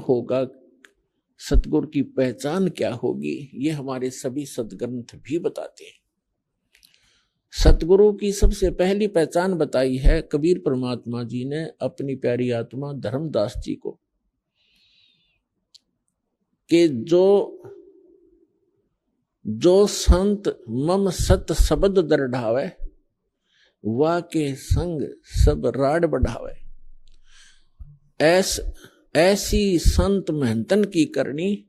होगा, सतगुरु की पहचान क्या होगी, ये हमारे सभी सदग्रंथ भी बताते हैं। सतगुरु की सबसे पहली पहचान बताई है कबीर परमात्मा जी ने अपनी प्यारी आत्मा धर्मदास जी को, कि जो संत मम सत शब्द दरढ़ावे, वा के संग सब राड बढ़ावे। ऐसी संत मेहनतन की करनी,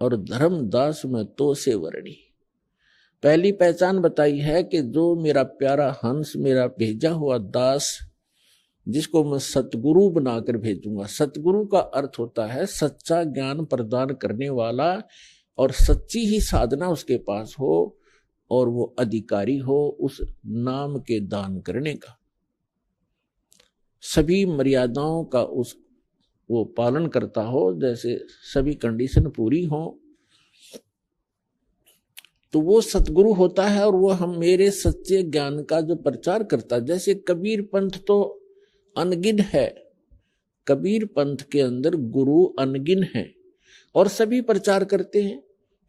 और धर्मदास में तो से वरणी। पहली पहचान बताई है कि जो मेरा प्यारा हंस, मेरा भेजा हुआ दास, जिसको मैं सतगुरु बनाकर भेजूंगा। सतगुरु का अर्थ होता है सच्चा ज्ञान प्रदान करने वाला, और सच्ची ही साधना उसके पास हो, और वो अधिकारी हो उस नाम के दान करने का, सभी मर्यादाओं का वो पालन करता हो, जैसे सभी कंडीशन पूरी हो, तो वो सतगुरु होता है। और वो हम मेरे सच्चे ज्ञान का जो प्रचार करता है, जैसे कबीर पंथ तो अनगिन है, कबीर पंथ के अंदर गुरु अनगिन है और सभी प्रचार करते हैं,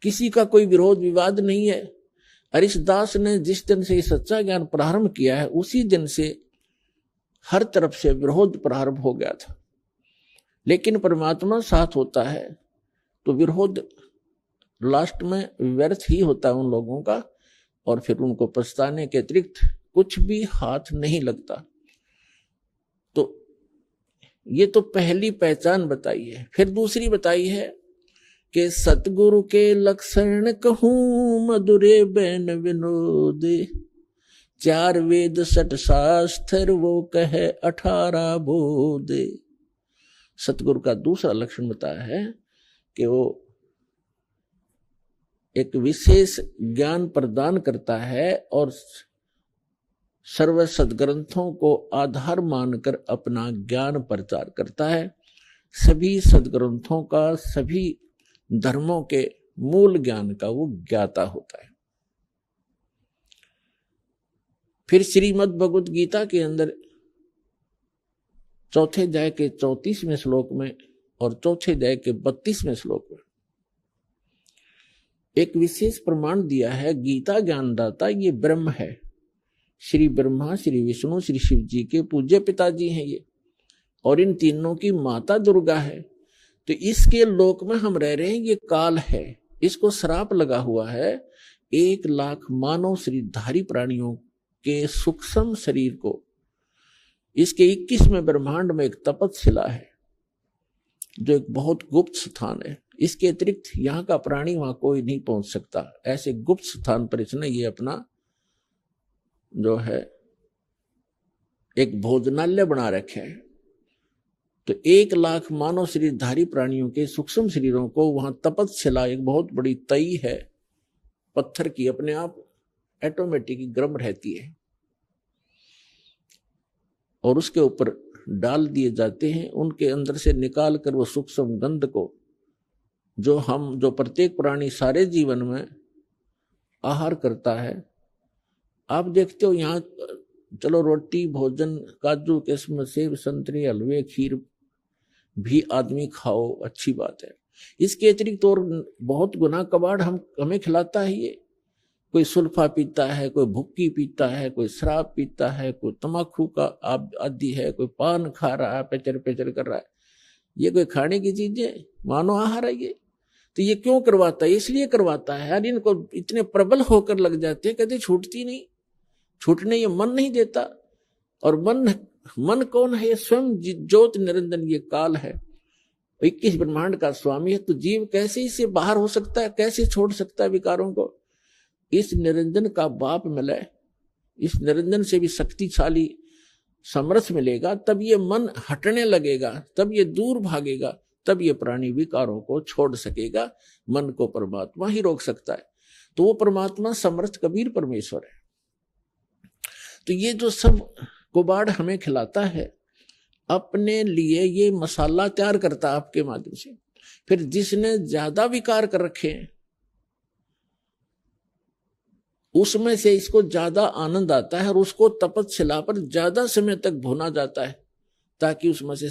किसी का कोई विरोध विवाद नहीं है। हरिदास ने जिस दिन से सच्चा ज्ञान प्रारंभ किया है, उसी दिन से हर तरफ से विरोध प्रारंभ हो गया था, लेकिन परमात्मा साथ होता है तो विरोध लास्ट में व्यर्थ ही होता है उन लोगों का, और फिर उनको पछताने के अतिरिक्त कुछ भी हाथ नहीं लगता। तो ये तो पहली पहचान बताई है। फिर दूसरी बताई है कि सतगुरु के लक्षण कहूं मधुरे बैन विनोद, 4 वेद 6 शास्त्र वो कहे 18 बोध। सतगुरु का दूसरा लक्षण बताया है कि वो एक विशेष ज्ञान प्रदान करता है और सर्व सदग्रंथों को आधार मानकर अपना ज्ञान प्रचार करता है। सभी सदग्रंथों का, सभी धर्मों के मूल ज्ञान का वो ज्ञाता होता है। फिर श्रीमद् भगवद गीता के अंदर चौथे अध्याय के 34वें श्लोक में और चौथे अध्याय के 32वें श्लोक में एक विशेष प्रमाण दिया है। गीता ज्ञानदाता ये ब्रह्म है, श्री ब्रह्मा, श्री विष्णु, श्री शिव जी के पूज्य पिताजी हैं ये, और इन तीनों की माता दुर्गा है। तो इसके लोक में हम रह रहे हैं, ये काल है, इसको श्राप लगा हुआ है। 1 लाख मानव शरीरधारी प्राणियों के सूक्ष्म शरीर को, इसके 21वें ब्रह्मांड में एक तपतशिला है जो एक बहुत गुप्त स्थान है। इसके अतिरिक्त यहाँ का प्राणी वहां कोई नहीं पहुंच सकता। ऐसे गुप्त स्थान पर इसने ये अपना जो है एक भोजनालय बना रखे है। तो 1 लाख मानव शरीरधारी प्राणियों के सूक्ष्म शरीरों को वहां तपतशिला, एक बहुत बड़ी तई है पत्थर की, अपने आप ऑटोमेटिक गर्म रहती है, और उसके ऊपर डाल दिए जाते हैं। उनके अंदर से निकाल कर वो सूक्ष्म गंध को जो प्रत्येक प्राणी सारे जीवन में आहार करता है। आप देखते हो यहाँ चलो रोटी, भोजन, काजू, किस्म, सेब, संतरे, हलवे, खीर भी आदमी खाओ, अच्छी बात है। इसके अतिरिक्त और बहुत गुना कबाड़ हमें खिलाता है ये। कोई सुल्फा पीता है, कोई भुक्की पीता है, कोई शराब पीता है, कोई तम्बाकू का आदी है, कोई पान खा रहा है, पेचर पेचर कर रहा है। ये कोई खाने की चीजें, मानो आहार है ये। तो ये क्यों करवाता है? इसलिए करवाता है यार, इनको इतने प्रबल होकर लग जाते हैं, कभी छूटती नहीं, छूटने ये मन नहीं देता। और मन कौन है? ये स्वयं ज्योत निरंजन, ये काल है, 21 ब्रह्मांड का स्वामी है। तो जीव कैसे इससे बाहर हो सकता है, कैसे छोड़ सकता है विकारों को? इस निरंजन का बाप मिले, इस निरंजन से भी शक्तिशाली समर्थ मिलेगा, तब ये मन हटने लगेगा, तब ये दूर भागेगा, तब ये प्राणी विकारों को छोड़ सकेगा। मन को परमात्मा ही रोक सकता है। तो वो परमात्मा समर्थ कबीर परमेश्वर है। तो ये जो सब कुबाड़ हमें खिलाता है, अपने लिए ये मसाला तैयार करता है आपके माध्यम से। फिर जिसने ज्यादा विकार कर रखे हैं उसमें से इसको ज्यादा आनंद आता है, और उसको तपतशिला पर ज्यादा समय तक भुना जाता है, ताकि उसमें से